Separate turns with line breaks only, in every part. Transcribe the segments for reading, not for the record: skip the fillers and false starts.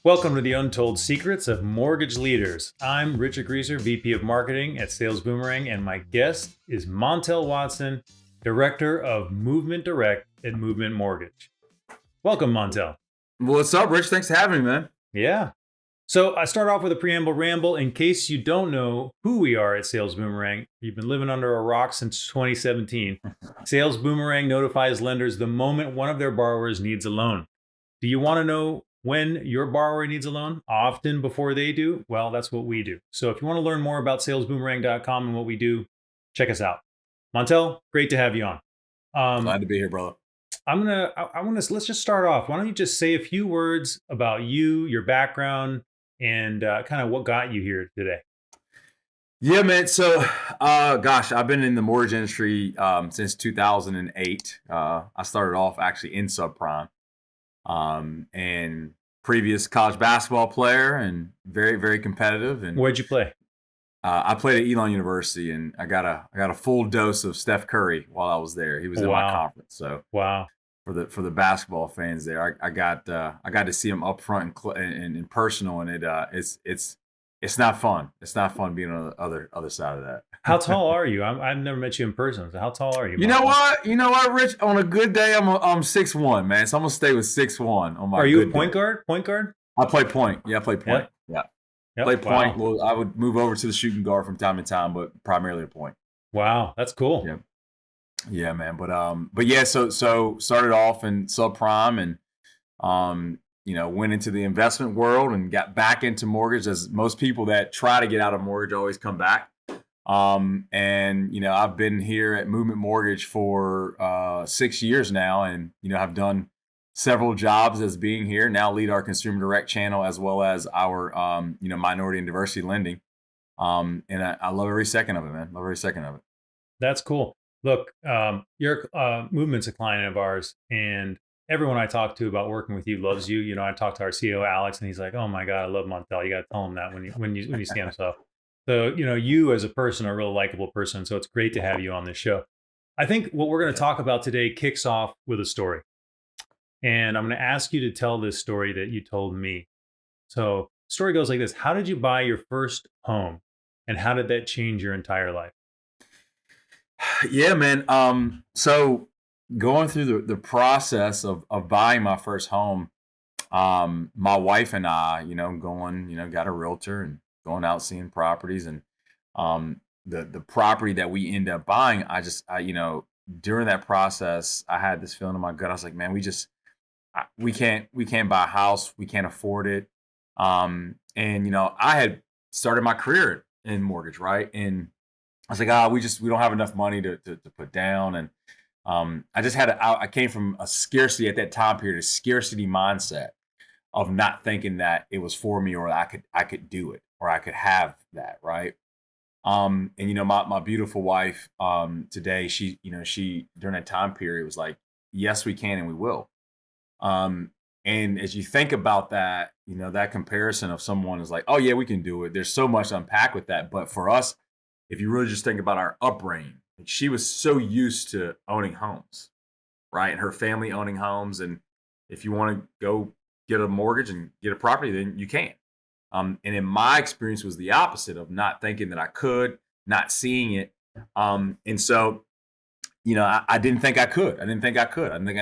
Welcome to the Untold Secrets of Mortgage Leaders. I'm Richard Grieser, VP of Marketing at Sales Boomerang, and my guest is Montell Watson, Director of Movement Direct at Movement Mortgage. Welcome, Montell.
What's up, Rich? Thanks for having me, man.
Yeah. So I start off with a preamble ramble. In case you don't know who we are at Sales Boomerang, you've been living under a rock since 2017. Sales Boomerang notifies lenders the moment one of their borrowers needs a loan. Do you want to know when your borrower needs a loan? Often before they do? Well, that's what we do. So if you want to learn more about salesboomerang.com and what we do, check us out. Montell, great to have you on.
Glad to be here, brother.
Let's just start off. Why don't you just say a few words about you, your background, and kind of what got you here today?
Yeah, man. So, I've been in the mortgage industry since 2008. I started off actually in subprime, and previous college basketball player, and very, very competitive. And
Where'd you play?
I played at Elon University, and I got a full dose of Steph Curry while I was there. He was in my conference, so
wow.
For the basketball fans there, I got to see him up front and in personal, and it's not fun. It's not fun being on the other side of that.
How tall are you? I've never met you in person. So how tall are you?
You know what, Rich? On a good day, I'm 6'1", man. So I'm gonna stay with 6'1" on my.
Are you a
good
point
day.
guard? Point guard?
I play point. Yeah, I play point. Yeah, play point.
Wow.
Well, I would move over to the shooting guard from time to time, but primarily a point.
Wow, that's cool.
Yeah. Yeah, man. But yeah, so started off in subprime and went into the investment world and got back into mortgage, as most people that try to get out of mortgage always come back. And I've been here at Movement Mortgage for 6 years now, and I've done several jobs as being here. Now lead our consumer direct channel as well as our minority and diversity lending. And I love every second of it, man. Love every second of it.
That's cool. Look, your Movement's a client of ours, and everyone I talk to about working with you loves you. I talked to our CEO Alex, and he's like, "Oh my God, I love Montell. You got to tell him that when you see him." So you as a person are a real likable person. So it's great to have you on this show. I think what we're going to talk about today kicks off with a story, and I'm going to ask you to tell this story that you told me. So the story goes like this: how did you buy your first home, and how did that change your entire life?
Yeah, man. So going through the process of buying my first home, my wife and I, got a realtor and going out seeing properties, and the property that we end up buying, during that process, I had this feeling in my gut. I was like, man, we can't buy a house. We can't afford it. And I had started my career in mortgage, right? And I was like, we don't have enough money to put down. And I came from a scarcity at that time period, a scarcity mindset of not thinking that it was for me, or I could do it, or I could have that, right? And my beautiful wife today, she during that time period was like, yes, we can and we will. And as you think about that, that comparison of someone is like, oh yeah, we can do it. There's so much to unpack with that. But for us, if you really just think about our upbringing, she was so used to owning homes, right? And her family owning homes. And if you want to go get a mortgage and get a property, then you can. And in my experience was the opposite of not thinking that I could, not seeing it. And so, I didn't think I could. I didn't think I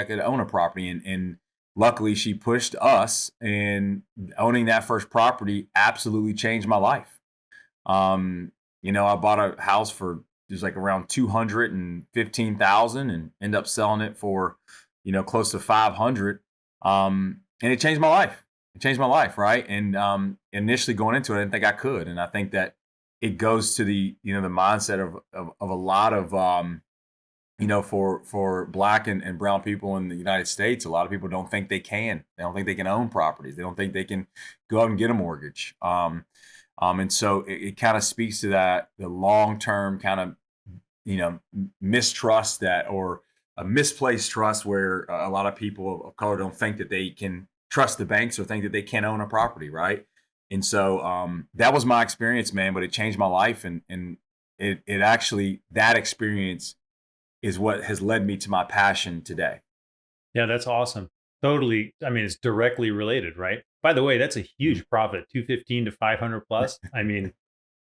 could own a property. And luckily she pushed us, and owning that first property absolutely changed my life. I bought a house for just like around $215,000 and end up selling it for, close to 500. And it changed my life. It changed my life, right? And initially going into it, I didn't think I could. And I think that it goes to the mindset of a lot of for Black and brown people in the United States, a lot of people don't think they can. They don't think they can own properties. They don't think they can go out and get a mortgage. And so it kind of speaks to that, the long-term kind of, mistrust or a misplaced trust, where a lot of people of color don't think that they can trust the banks or think that they can own a property, right? And so that was my experience, man, but it changed my life. And it actually, that experience is what has led me to my passion today.
Yeah, that's awesome. Totally. I mean, it's directly related, right? By the way, that's a
Mhm.
huge profit, 215 to 500 plus. I mean,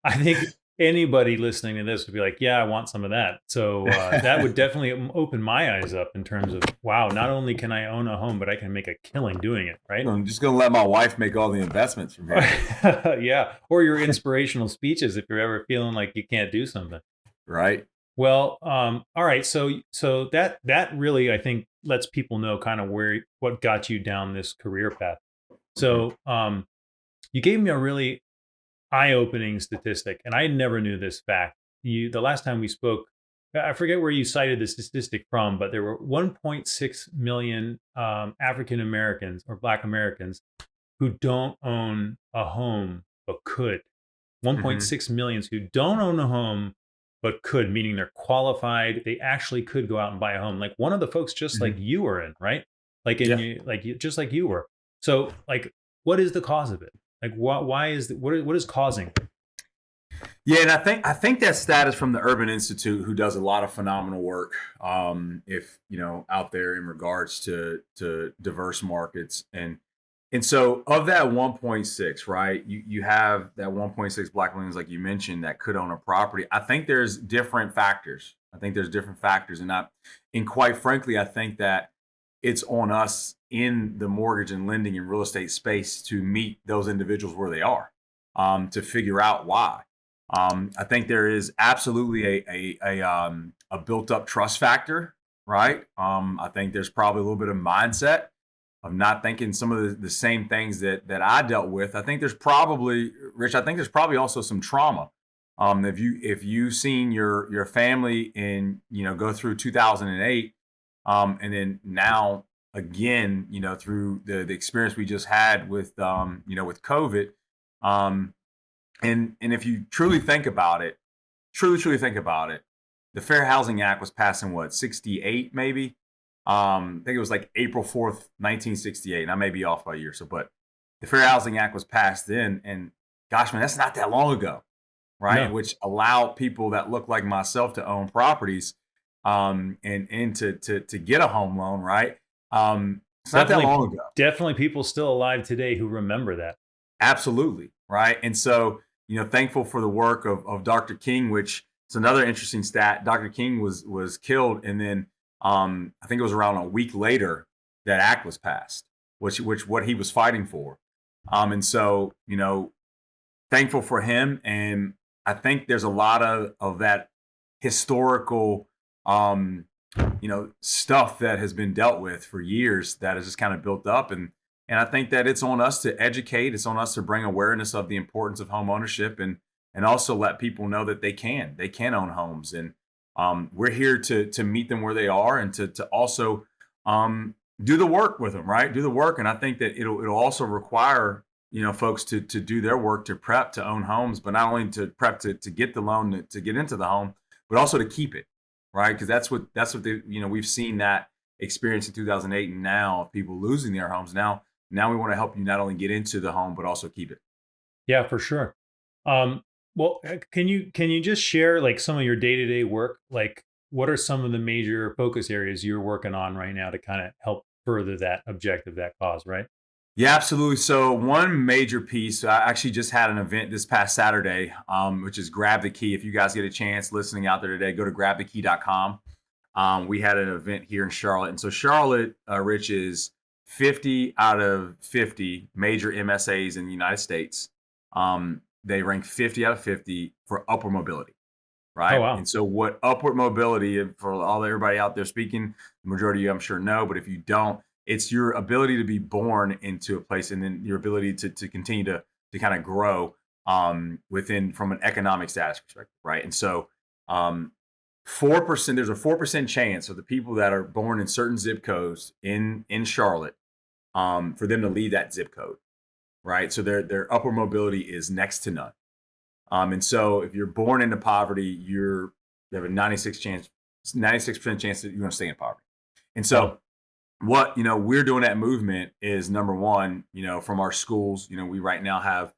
I think anybody listening to this would be like, yeah, I want some of that. So that would definitely open my eyes up in terms of, wow, not only can I own a home, but I can make a killing doing it, right?
I'm just gonna let my wife make all the investments from here.
Yeah. Or your inspirational speeches if you're ever feeling like you can't do something.
Right?
Well, all right. So that really, I think, lets people know kind of where what got you down this career path.
Mhm.
So you gave me a really eye-opening statistic, and I never knew this fact. You the last time we spoke, I forget where you cited the statistic from, but there were 1.6 million African Americans or Black Americans who don't own a home but could.
Mhm.
1.6 millions who don't own a home but could, meaning they're qualified. They actually could go out and buy a home. Like one of the folks just like
Mhm.
you were in, right? Like in
Yeah.
you, just like you were. So like, what is the cause of it? Like, why is what is causing?
Yeah, and I think that stat is from the Urban Institute, who does a lot of phenomenal work. If you know, out there in regards to diverse markets, and so of that 1.6, right? You have that 1.6 Black millions, like you mentioned, that could own a property. I think there's different factors. I think there's different factors, and quite frankly, I think that it's on us in the mortgage and lending and real estate space to meet those individuals where they are, to figure out why. I think there is absolutely a built up trust factor, right? I think there's probably a little bit of mindset of not thinking some of the same things that I dealt with. I think there's probably, Rich. I think there's probably also some trauma. If you seen your family in go through 2008, and then now again through the experience we just had with with COVID, um, and if you truly think about it, truly think about it, the Fair Housing Act was passed in what, 68 maybe? I think it was like April 4th, 1968. And I may be off by a year or so, but the Fair Housing Act was passed then, and gosh, man, that's not that long ago, right?
No,
Which allowed people that look like myself to own properties, and to get a home loan, right? It's not that
definitely,
long ago.
definitely people still alive today who remember that.
Absolutely, right? And so, thankful for the work of Dr. King, which is another interesting stat. Dr. King was killed, and then I think it was around a week later that act was passed, which what he was fighting for. And so, thankful for him, and I think there's a lot of that historical stuff that has been dealt with for years that has just kind of built up, and I think that it's on us to educate, it's on us to bring awareness of the importance of home ownership, and also let people know that they can own homes, and we're here to meet them where they are, and to also do the work with them, right? Do the work, and I think that it'll also require folks to do their work to prep to own homes, but not only to prep to get the loan to get into the home, but also to keep it, right? Because that's what we've seen that experience in 2008, and now of people losing their homes. Now we want to help you not only get into the home but also keep it.
Yeah, for sure. Um, well, can you just share like some of your day-to-day work? Like, what are some of the major focus areas you're working on right now to kind of help further that objective, that cause, right?
Yeah, absolutely. So one major piece, I actually just had an event this past Saturday, which is Grab the Key. If you guys get a chance listening out there today, go to grabthekey.com. We had an event here in Charlotte. And so Charlotte, Rich, is 50 out of 50 major MSAs in the United States. They rank 50 out of 50 for upward mobility,
Oh,
right?
wow.
And so what upward mobility, for all everybody out there speaking, the majority of you I'm sure know, but if you don't, it's your ability to be born into a place, and then your ability to continue to kind of grow within, from an economic status perspective, right? And so 4%, there's a 4% chance of the people that are born in certain zip codes in Charlotte, for them to leave that zip code, right? So their upward mobility is next to none. And so if you're born into poverty, you have a 96% chance that you're going to stay in poverty. And
Wow.
so what we're doing at Movement is, number one, from our schools. We right now have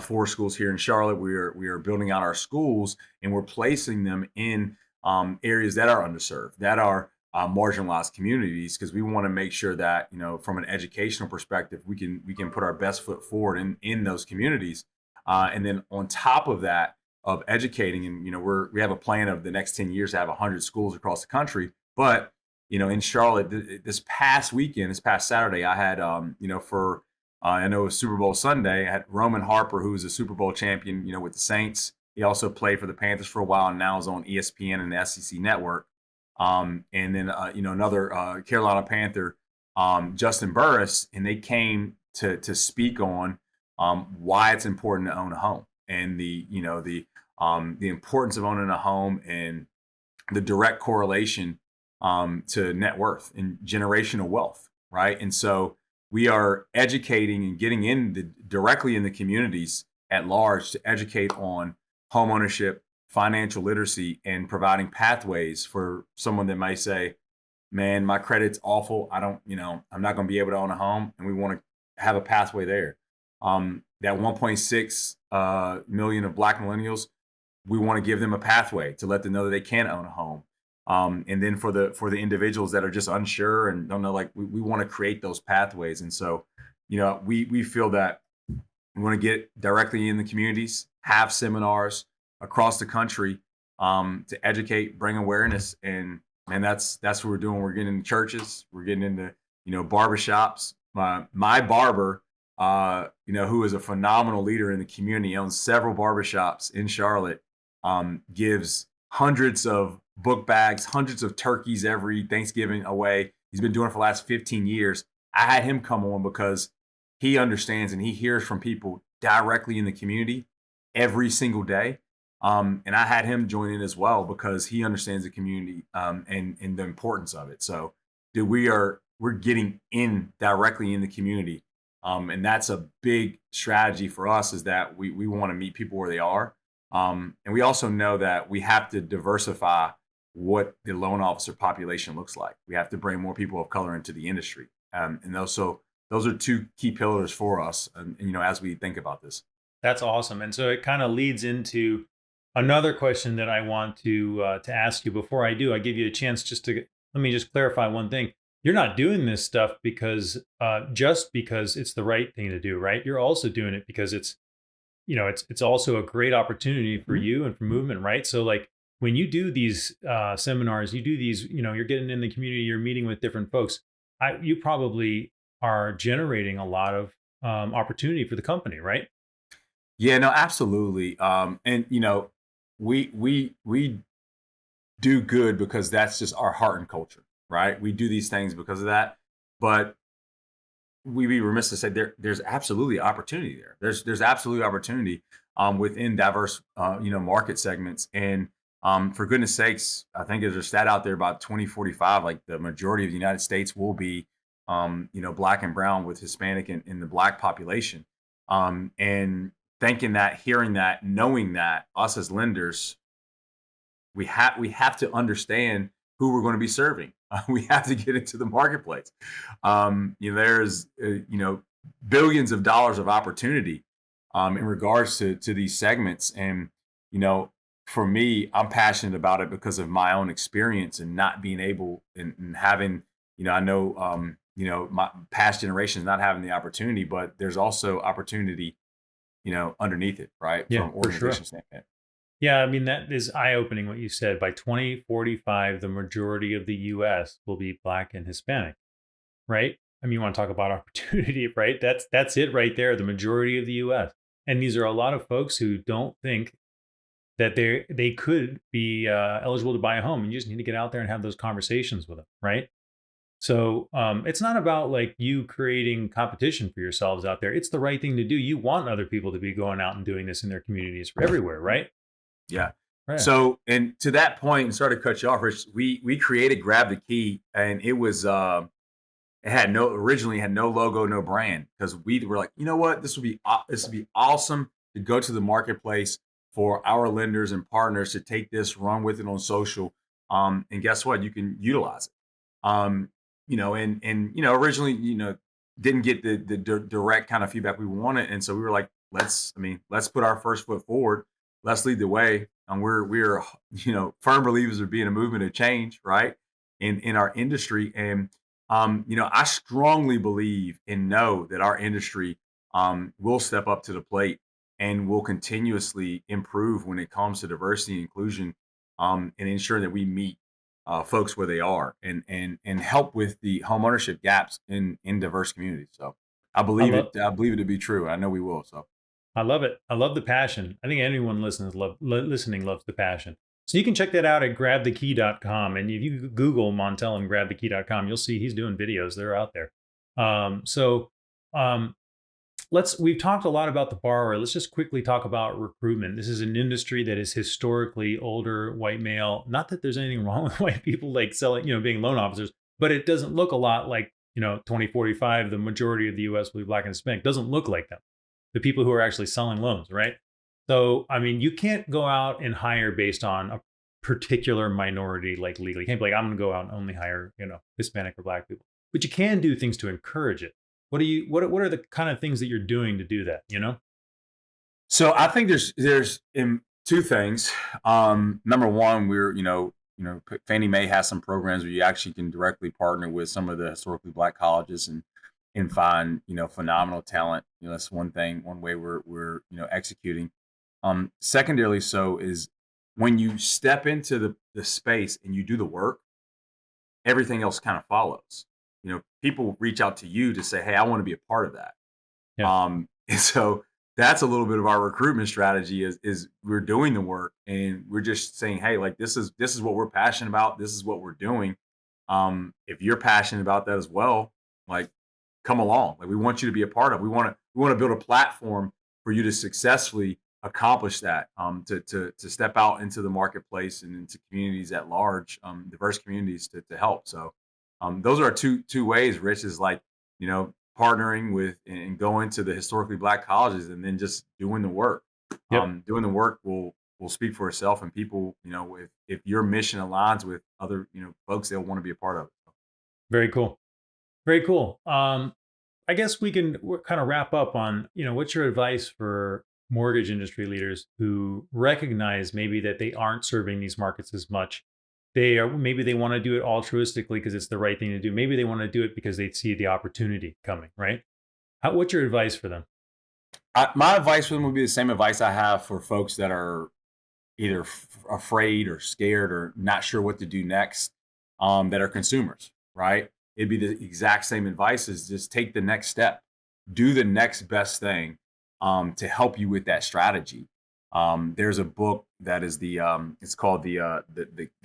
4 schools here in Charlotte. We are building out our schools, and we're placing them in areas that are underserved, that are marginalized communities, because we want to make sure that, from an educational perspective, we can put our best foot forward in those communities. And then on top of that, of educating, and we have a plan of the next 10 years to have 100 schools across the country. But in Charlotte, this past weekend, this past Saturday, I had for I know it was Super Bowl Sunday. I had Roman Harper, who was a Super Bowl champion, with the Saints. He also played for the Panthers for a while, and now is on ESPN and the SEC Network. And then another Carolina Panther, Justin Burris, and they came to speak on why it's important to own a home, and the importance of owning a home, and the direct correlation to net worth and generational wealth, right? And so we are educating and getting directly in the communities at large to educate on home ownership, financial literacy, and providing pathways for someone that might say, man, my credit's awful. I don't, I'm not going to be able to own a home. And we want to have a pathway there. That 1.6 million of Black millennials, we want to give them a pathway to let them know that they can own a home. And then for the individuals that are just unsure and don't know, like we want to create those pathways. And so, we feel that we want to get directly in the communities, have seminars across the country to educate, bring awareness, and that's what we're doing. We're getting into churches, we're getting into barbershops. My barber, who is a phenomenal leader in the community, owns several barbershops in Charlotte, gives hundreds of book bags, hundreds of turkeys every Thanksgiving away. He's been doing it for the last 15 years. I had him come on because he understands and he hears from people directly in the community every single day. And I had him join in as well because he understands the community and the importance of it. So we're getting in directly in the community. And that's a big strategy for us, is that we want to meet people where they are. And we also know that we have to diversify what the loan officer population looks like. We have to bring more people of color into the industry. And those are two key pillars for us, as we think about this.
That's awesome. And so it kind of leads into another question that I want to ask you. Before I do, I give you a chance let me just clarify one thing. You're not doing this stuff because just because it's the right thing to do, right? You're also doing it because it's also a great opportunity for you and for movement, right? So like when you do these seminars, you do these, you're getting in the community, you're meeting with different folks. You probably are generating a lot of opportunity for the company, right?
Yeah, no, absolutely. And we do good because that's just our heart and culture, right? We do these things because of that. But we'd be remiss to say there's absolutely opportunity there. There's absolutely opportunity within diverse market segments. And for goodness sakes, I think there's a stat out there about 2045, like the majority of the United States will be Black and brown, with Hispanic in the Black population. And thinking that, hearing that, knowing that, us as lenders, we have to understand who we're going to be serving. We have to get into the marketplace. There's billions of dollars of opportunity in regards to these segments. And for me, I'm passionate about it because of my own experience and not being able and having, I know my past generations not having the opportunity, but there's also opportunity underneath it, right?
Yeah,
From
for sure.
organization standpoint.
Yeah, I mean, that is eye-opening what you said. By 2045, the majority of the US will be Black and Hispanic, right? I mean, you want to talk about opportunity, right? That's it right there, the majority of the US. And these are a lot of folks who don't think that they could be eligible to buy a home. And you just need to get out there and have those conversations with them, right? So it's not about like you creating competition for yourselves out there. It's the right thing to do. You want other people to be going out and doing this in their communities everywhere, right?
Yeah.
Right.
So, and to that point, and sorry to cut you off, Rich, we created Grab the Key, and it was originally had no logo, no brand, because we were like, you know what, this would be awesome to go to the marketplace for our lenders and partners to take this, run with it on social, and guess what, you can utilize it. Originally, didn't get the direct kind of feedback we wanted, and so we were like, let's put our first foot forward. Let's lead the way. And we're firm believers of being a movement of change, right? in our industry. And I strongly believe and know that our industry will step up to the plate and will continuously improve when it comes to diversity and inclusion, and ensuring that we meet folks where they are, and help with the homeownership gaps in diverse communities. So I
I
believe
love
it. I believe it to be true. I know we will. So
I love it. I love the passion. I think anyone listening loves the passion. So you can check that out at grabthekey.com. And if you Google Montell and grabthekey.com, you'll see he's doing videos. They're out there. So we've talked a lot about the borrower. Let's just quickly talk about recruitment. This is an industry that is historically older, white male. Not that there's anything wrong with white people like selling, being loan officers, but it doesn't look a lot like, 2045, the majority of the US will be black and Hispanic. Doesn't look like them, the people who are actually selling loans, right? So, I mean, you can't go out and hire based on a particular minority, like legally. You can't be like, I'm going to go out and only hire, Hispanic or black people. But you can do things to encourage it. What are the kind of things that you're doing to do that?
So I think there's two things. Number one, Fannie Mae has some programs where you actually can directly partner with some of the historically black colleges and find phenomenal talent. That's one thing, one way we're executing. Secondarily, so is when you step into the space and you do the work, everything else kind of follows. People reach out to you to say, "Hey, I want to be a part of that."
Yeah.
And so that's a little bit of our recruitment strategy is we're doing the work and we're just saying, hey, like this is what we're passionate about. This is what we're doing. If you're passionate about that as well, like come along. Like we want you to be a part of. We want to build a platform for you to successfully accomplish that. To step out into the marketplace and into communities at large, diverse communities to help. So those are two ways. Rich is like partnering with and going to the historically black colleges and then just doing the work.
Yep.
Doing the work will speak for itself, and people, if your mission aligns with other, folks, they'll want to be a part of it.
Very cool. Very cool. I guess we can kind of wrap up on, what's your advice for mortgage industry leaders who recognize maybe that they aren't serving these markets as much. Maybe they want to do it altruistically because it's the right thing to do. Maybe they want to do it because they see the opportunity coming, right? What's your advice for them?
My advice for them would be the same advice I have for folks that are either afraid or scared or not sure what to do next, that are consumers, right? It'd be the exact same advice as just take the next step, do the next best thing, to help you with that strategy. There's a book that is it's called the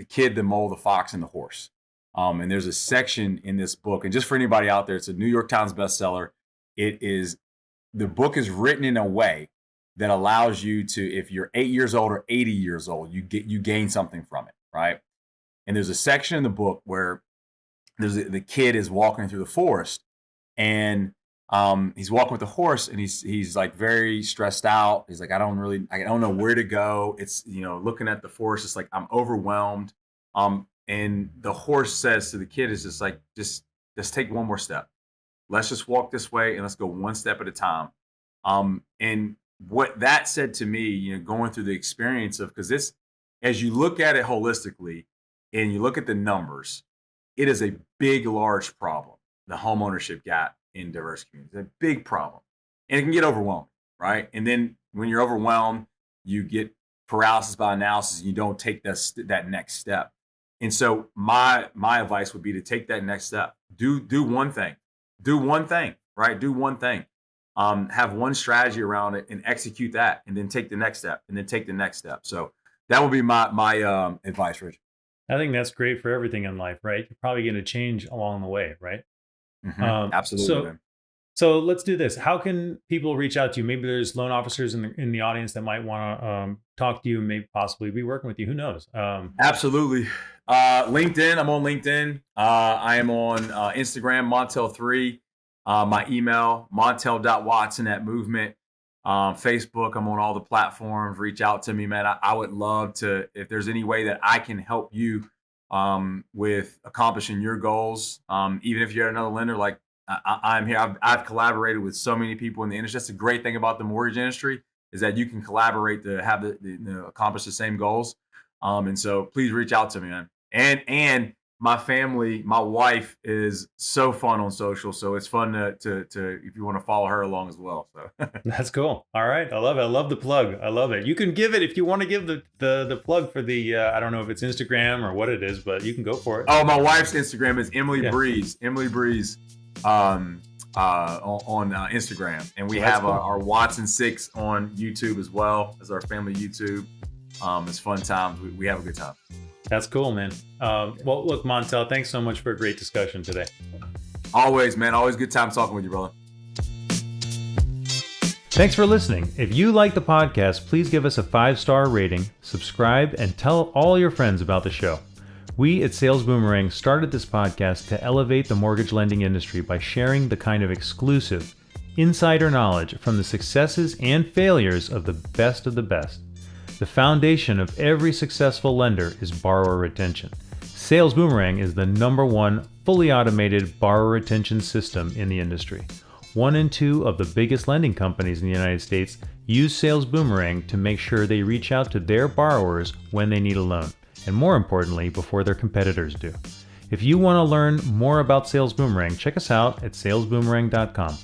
Kid, the Mole, the Fox, and the Horse. And there's a section in this book, and just for anybody out there, it's a New York Times bestseller. The book is written in a way that allows you to, if you're 8 years old or 80 years old, you gain something from it, right? And there's a section in the book where the kid is walking through the forest, and he's walking with the horse, and he's like very stressed out. He's like, I don't know where to go. It's looking at the forest, it's like I'm overwhelmed. And the horse says to the kid, is just like, just take one more step. Let's just walk this way and let's go one step at a time. And what that said to me, going through the experience of, because this, as you look at it holistically and you look at the numbers, it is a big, large problem. The homeownership gap in diverse communities, a big problem, and it can get overwhelming, right? And then when you're overwhelmed, you get paralysis by analysis, and you don't take that next step. And so my advice would be to take that next step. Do one thing. Do one thing, right? Do one thing. Have one strategy around it and execute that, and then take the next step, and then take the next step. So that would be my advice, Rich.
I think that's great for everything in life, right? You're probably going to change along the way, right?
Absolutely,
So,
man.
so let's do this. How can people reach out to you? Maybe there's loan officers in the audience that might want to talk to you, and maybe possibly be working with you. Who knows?
Absolutely. LinkedIn. I'm on LinkedIn. I am on Instagram, Montell3. My email, Montell.Watson@Movement. Facebook. I'm on all the platforms. Reach out to me, man. I would love to, if there's any way that I can help you with accomplishing your goals. Even if you're at another lender, like I'm here. I've collaborated with so many people in the industry. That's the great thing about the mortgage industry, is that you can collaborate to have accomplish the same goals. And so please reach out to me, man. And my family, my wife is so fun on social, so it's fun to if you want to follow her along as well. So
That's cool. All right. I love it. I love the plug. I love it. You can give it if you want to give the plug for the, I don't know if it's Instagram or what it is, but you can go for it.
Oh, my wife's Instagram is Emily
Yeah.
Breeze. Emily Breeze on Instagram. And we have
cool.
our Watson 6 on YouTube as well as our family YouTube. It's fun times. We have a good time.
That's cool, man. Well, look, Montell, thanks so much for a great discussion today.
Always, man. Always good time talking with you, brother.
Thanks for listening. If you like the podcast, please give us a 5-star rating, subscribe, and tell all your friends about the show. We at Sales Boomerang started this podcast to elevate the mortgage lending industry by sharing the kind of exclusive, insider knowledge from the successes and failures of the best of the best. The foundation of every successful lender is borrower retention. Sales Boomerang is the #1 fully automated borrower retention system in the industry. 1 in 2 of the biggest lending companies in the United States use Sales Boomerang to make sure they reach out to their borrowers when they need a loan, and more importantly, before their competitors do. If you want to learn more about Sales Boomerang, check us out at salesboomerang.com.